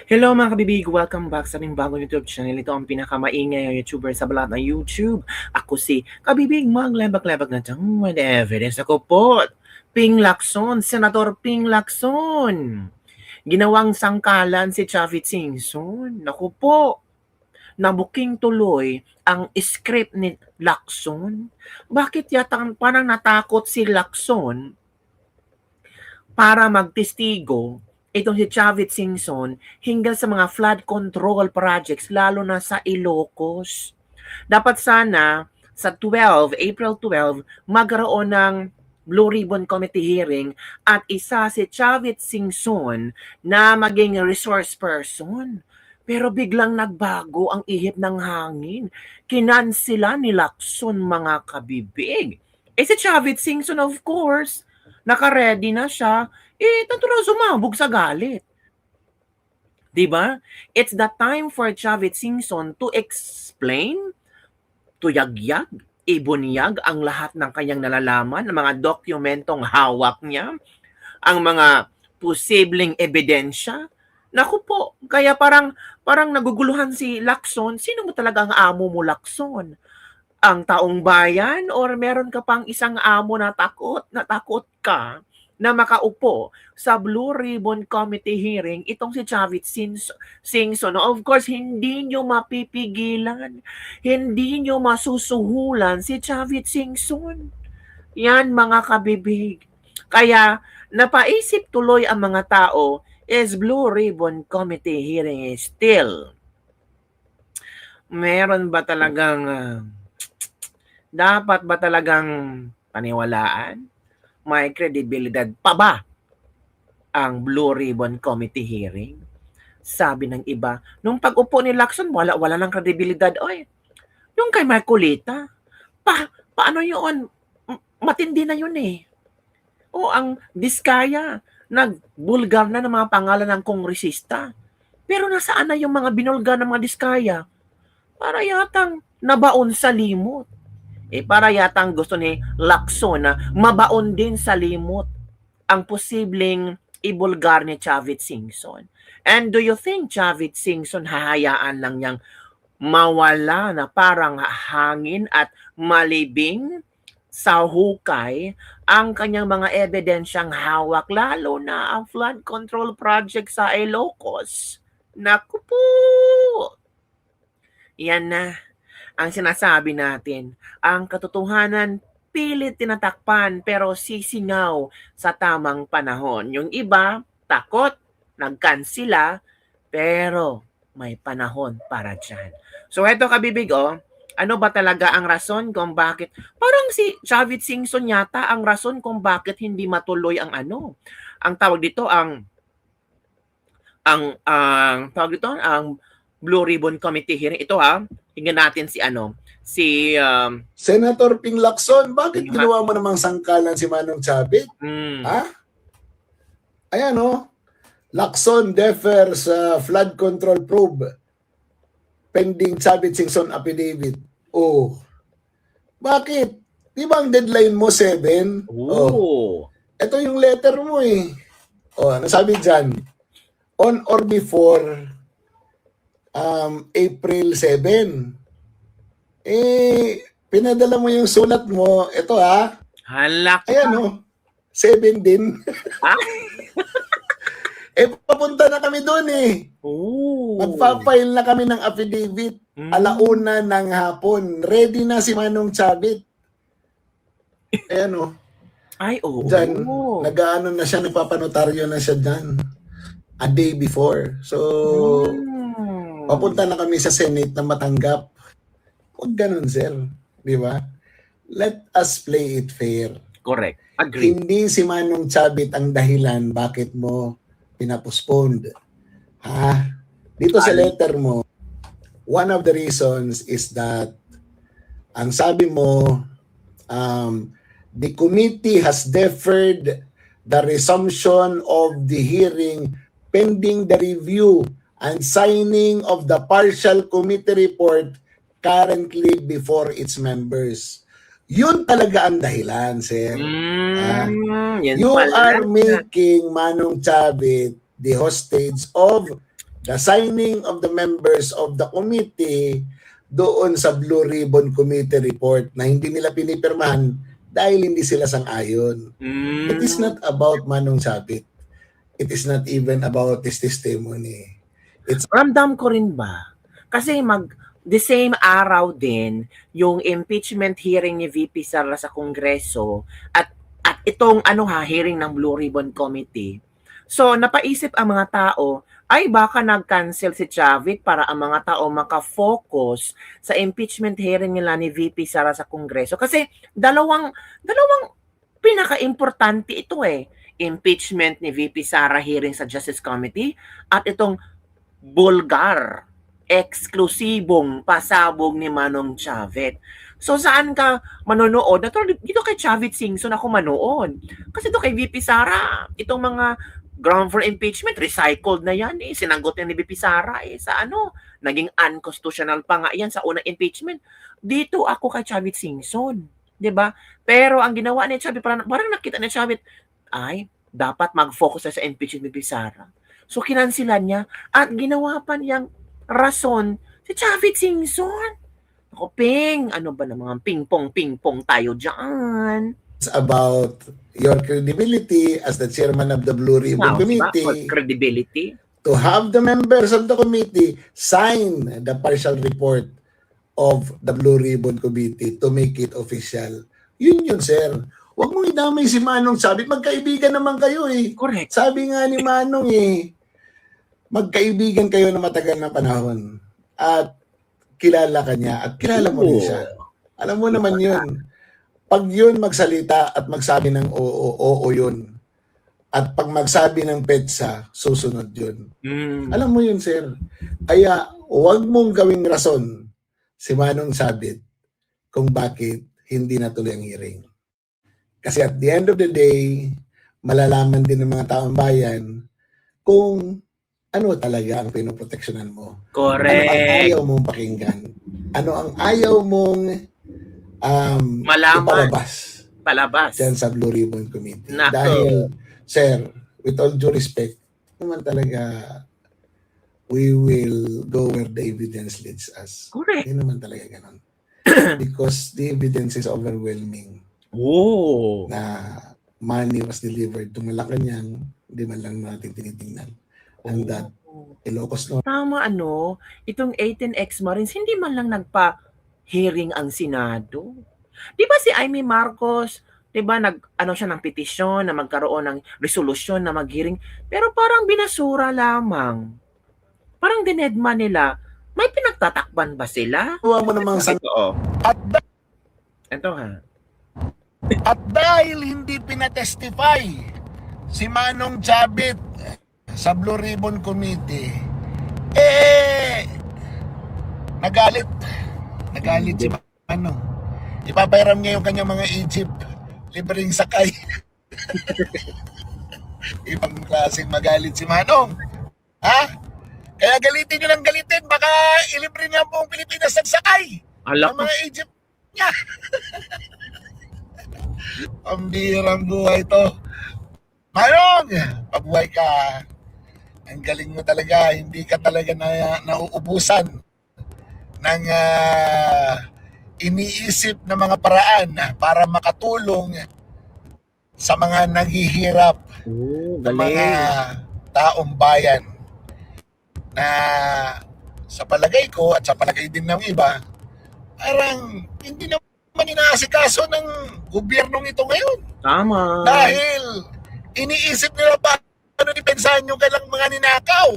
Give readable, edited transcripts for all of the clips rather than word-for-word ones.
Hello mga kabibig! Welcome back sa aming bagong YouTube channel. Ito ang pinakamaingay na YouTuber sa balat ng YouTube. Ako si Kabibig Maglebak-lebak na tang with evidence. Ako po, Ping Lacson, Senator Ping Lacson. Ginawang sangkalan si Chavit Singson. Naku po, nabuking tuloy ang script ni Lacson. Bakit yata parang natakot si Lacson para magtestigo itong si Chavit Singson hinggil sa mga flood control projects lalo na sa Ilocos. Dapat sana sa April 12, magkaroon ng Blue Ribbon Committee hearing at isa si Chavit Singson na maging resource person. Pero biglang nagbago ang ihip ng hangin. Kinansila ni Lacson mga kabibig. Si Chavit Singson of course, naka-ready na siya, natural sumabog sa galit. Diba? It's the time for Chavit Singson to explain, to yagyag, ibunyag ang lahat ng kanyang nalalaman, ng mga dokumentong hawak niya, ang mga posibleng ebidensya. Naku po, kaya parang naguguluhan si Lacson. Sino mo talaga ang amo mo, Lacson? Ang taong bayan or meron ka pang isang amo na takot ka na makaupo sa Blue Ribbon Committee hearing itong si Chavit Singson. Of course, hindi nyo mapipigilan, hindi nyo masusuhulan si Chavit Singson. Yan mga kabibig. Kaya napaisip tuloy ang mga tao, is Blue Ribbon Committee hearing still? Meron ba talagang dapat ba talagang paniwalaan? May kredibilidad pa ba ang Blue Ribbon Committee hearing? Sabi ng iba, nung pag-upo ni Lacson, wala ng kredibilidad. Oy, yung kay Marcolita, paano yun? Matindi na yun eh. O ang Diskaya, nagbulgar na ng mga pangalan ng kongresista. Pero nasaan na yung mga binulgar ng mga Diskaya? Para yatang nabaon sa limot. Para yatang gusto ni Lacson na mabaon din sa limot ang posibleng ibulgar ni Chavit Singson. And do you think Chavit Singson hahayaan lang niyang mawala na parang hangin at malibing sa hukay ang kanyang mga ebidensyang hawak, lalo na ang flood control project sa Ilocos? Naku po! Yan na ang sinasabi natin. Ang katotohanan, pilit tinatakpan pero sisingaw sa tamang panahon. Yung iba, takot, nagkansila, pero may panahon para dyan. So eto kabibig, ano ba talaga ang rason kung bakit, parang si Chavit Singson yata ang rason kung bakit hindi matuloy ang ang tawag dito, ang tawag dito, ang Blue Ribbon Committee hearing. Ito tingnan natin si Senator Ping Lacson, bakit ginawa mo namang sangkalan si Manong Chavit? Ha? Ayan Lacson defers flood control probe pending Chavit Singson affidavit. Bakit? Di ba ang deadline mo 7? Ito yung letter mo eh. Nasabi dyan, on or before April 7. Pinadala mo yung sulat mo. Ito Halak. Ayan 7 din. Papunta na kami doon eh. Magpa-file na kami ng affidavit. Alauna ng hapon. Ready na si Manong Chavit. Ayan Ay, oo. Diyan, nag-ano na siya, nagpapanotaryo na siya dyan. A day before. So, papunta na kami sa Senate na matanggap. Huwag ganun, sir. Di ba? Let us play it fair. Correct. Agree. Hindi si Manong Chavit ang dahilan bakit mo pinapostponed. Dito sa letter mo, one of the reasons is that ang sabi mo, the committee has deferred the resumption of the hearing pending the review and signing of the partial committee report currently before its members. Yun talaga ang dahilan, sir. You are making Manong Chavit the hostage of the signing of the members of the committee doon sa Blue Ribbon Committee report na hindi nila pinipirmahan dahil hindi sila sang-ayon. It is not about Manong Sabit. It is not even about his testimony. Ramdam ko rin ba? Kasi the same araw din yung impeachment hearing ni VP Sara sa Kongreso at itong hearing ng Blue Ribbon Committee. So napaisip ang mga tao, ay baka nag-cancel si Chavit para ang mga tao makafocus sa impeachment hearing nila ni VP Sara sa Kongreso. Kasi dalawang pinaka-importante ito impeachment ni VP Sara hearing sa Justice Committee at itong bulgar, eksklusibong pasabog ni Manong Chavit. So saan ka manonood? Dito kay Chavit Singson ako manood. Kasi ito kay VP Sara, itong mga ground for impeachment, recycled na yan Sinagot niya ni VP Sara sa naging unconstitutional pa nga yan sa unang impeachment. Dito ako kay Chavit Singson. 'Di ba? Pero ang ginawa ni Chavit, parang nakita ni Chavit, ay, dapat mag-focus sa impeachment ni VP Sara. So kinansilan niya at ginawa pa niyang rason si Chavit Singson. Ako, Ping, ano ba na mga ping-pong tayo dyan? It's about your credibility as the chairman of the Blue Ribbon Committee. Credibility. To have the members of the committee sign the partial report of the Blue Ribbon Committee to make it official. Yun, sir. Huwag mong idamay si Manong Sabit. Magkaibigan naman kayo Correct. Sabi nga ni Manong magkaibigan kayo na matagal na panahon. At kilala ka niya at kilala mo rin siya. Alam mo naman yun. Pag yun magsalita at magsabi ng oo yun. At pag magsabi ng petsa, susunod yun. Alam mo yun, sir. Kaya huwag mong gawing rason si Manong Sabit kung bakit hindi natuloy ang hearing. Kasi at the end of the day, malalaman din ng mga taong bayan kung ano talaga ang pinoproteksyonan mo. Correct. Ano ang ayaw mong pakinggan. Ano ang ayaw mong palabas dyan sa Blue Ribbon Committee. Nako. Dahil, sir, with all due respect, naman talaga we will go where the evidence leads us. Correct. Hindi naman talaga ganun. Because the evidence is overwhelming. Na money was delivered to Malacanang, hindi man lang natin tinitingnan. And that Ilocos Norte. Tama itong 18 ex-Marines, hindi man lang nagpa-hearing ang Senado. Di ba si Amy Marcos, di ba siya ng petisyon na magkaroon ng resolusyon na mag-hearing, pero parang binasura lamang. Parang dinedma nila. May pinagtatakban ba sila? Huwag mo namang At dahil hindi pinatestify si Manong Chavit sa Blue Ribbon Committee, nagalit si Manong. Ipapairam niya yung kanyang mga Egypt, libreng sakay. Ibang klaseng magalit si Manong. Kaya galitin nyo ng galitin, baka ilibre niya ang buong Pilipinas ng sakay. Ang mga Egypt niya. Ang birang buhay to. Manong, pabuhay ka. Ang galing mo talaga. Hindi ka talaga nauubusan ng iniisip na mga paraan para makatulong sa mga naghihirap ng mga taong bayan. Na sa palagay ko at sa palagay din ng iba, parang hindi naman inaasikaso ng gobyernong ito ngayon. Tama. Dahil iniisip nila paano depensahan yung kailang mga ninakaw.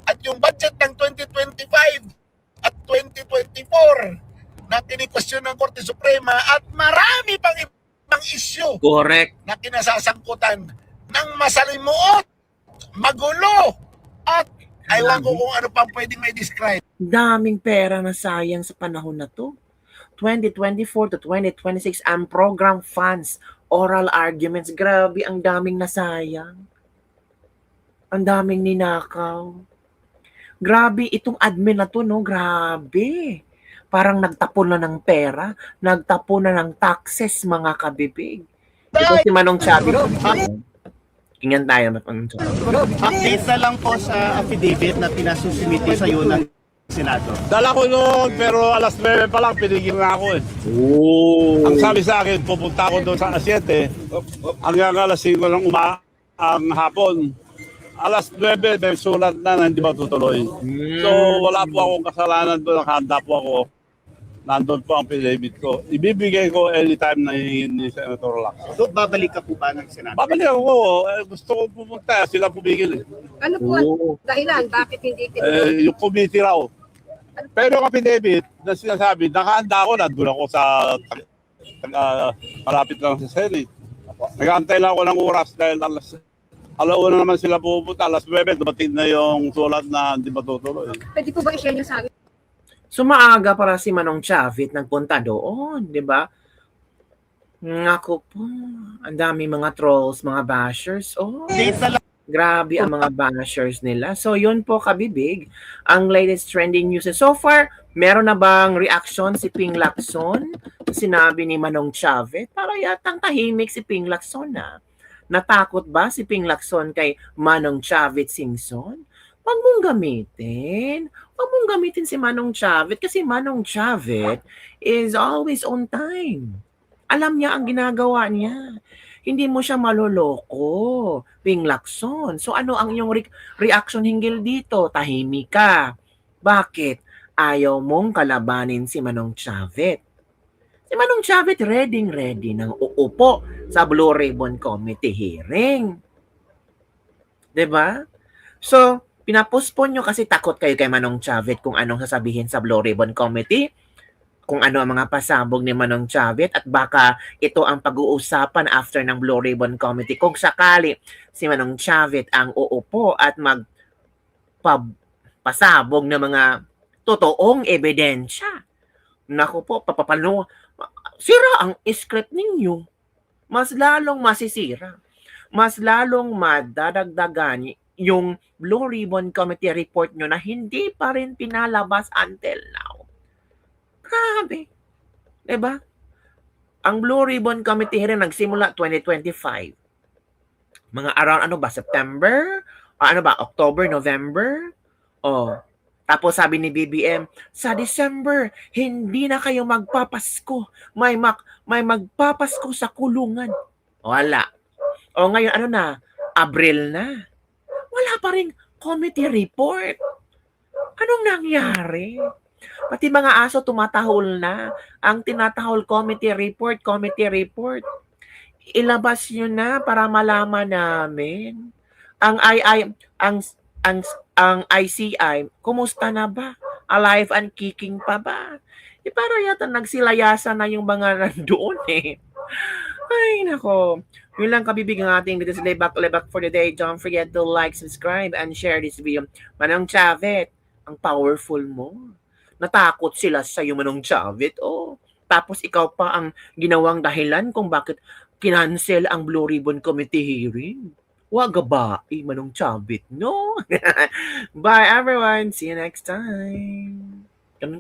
At yung budget ng 2025 at 2024 na kinikwestiyon ng Korte Suprema at marami pang ibang issue. Correct. Na kinasasangkutan ng masalimuot, magulo, at aywan ko kung ano pa pwedeng may describe. Daming pera na sayang sa panahon na to. 2024 to 2026 ang program funds, oral arguments. Grabe, ang daming nasayang. Ang daming ninakaw. Grabe, itong admin na to, grabe. Parang nagtapon na ng pera, nagtapon na ng taxes, mga kabibig. Ito si Manong Chavit. Tingnan tayo. Update na lang po sa affidavit na pinasusimiti sa iyo ng Senado. Dala ko noon, pero alas 9 pa lang, pinigil na ako eh. Oh. Ang sabi sa akin, pupunta ako doon sa alas 7, hanggang alas 5 ng ang hapon. Alas 9, may sulat na hindi matutuloy. So wala po akong kasalanan doon, nakahanda po ako. Nandun po ang affidavit ko. Ibibigay ko anytime na ni Senator Lacson. So, babalik ka po ba ng Senado? Babalik ako, gusto ko pumunta, sila pumigil eh. Ano po ang dahilan? Bakit hindi tinuloy? Yung committee raw. Pero yung affidavit na sinasabi, nakahanda ako, nandun ako sa malapit lang sa Senate. Nag-aantay lang ako ng oras dahil alauna naman sila pupunta, alas 9, dumating na yung sulat na hindi matutuloy. Pwede po ba i-share niyo sa akin? So maaga para si Manong Chavit nagpunta doon, di ba? Ngako po, ang dami mga trolls, mga bashers. Oh, Update na lang grabe ang mga bashers nila. So yun po kabibig, ang latest trending news. So far, meron na bang reaction si Ping Lacson sa sinabi ni Manong Chavit? Para yatang tahimik si Ping Lacson na. Natakot ba si Ping Lacson kay Manong Chavit Singson? Huwag mong gamitin. Huwag mong gamitin si Manong Chavit kasi Manong Chavit is always on time. Alam niya ang ginagawa niya. Hindi mo siya maloloko, Ping Lacson. So ano ang iyong reaction hinggil dito? Tahimik ka. Bakit? Ayaw mong kalabanin si Manong Chavit. Si Manong Chavit ready nang uupo sa Blue Ribbon Committee hearing. 'Di ba? So, pinapospon nyo kasi takot kayo kay Manong Chavit kung anong sasabihin sa Blue Ribbon Committee, kung ano ang mga pasabog ni Manong Chavit at baka ito ang pag-uusapan after ng Blue Ribbon Committee kung sakali si Manong Chavit ang uupo at magpasabog ng mga totoong ebidensya. Naku po, sira ang script ninyo. Mas lalong masisira. Mas lalong madadagdagan yung Blue Ribbon Committee report nyo na hindi pa rin pinalabas until now. Grabe. Diba? Ang Blue Ribbon Committee hearing nagsimula 2025. Mga around September? October, November? Tapos sabi ni BBM, sa December, hindi na kayo magpapasko. May magpapasko sa kulungan. Wala. Ngayon Abril na. Wala pa rin committee report. Anong nangyari? Pati mga aso tumatahol na. Ang tinatahol committee report. Ilabas nyo na para malaman namin. Ang ICI, kumusta na ba? Alive and kicking pa ba? Para yata nagsilayasan na yung mga nandoon eh. Ay, nako. Yun lang kabibig ang ating dito sa Lebak for the day. Don't forget to like, subscribe, and share this video. Manong Chavit, ang powerful mo. Natakot sila sa iyo, Manong Chavit. Tapos ikaw pa ang ginawang dahilan kung bakit kinancel ang Blue Ribbon Committee hearing. Wag ba, Manong Chavit, no? Bye everyone. See you next time.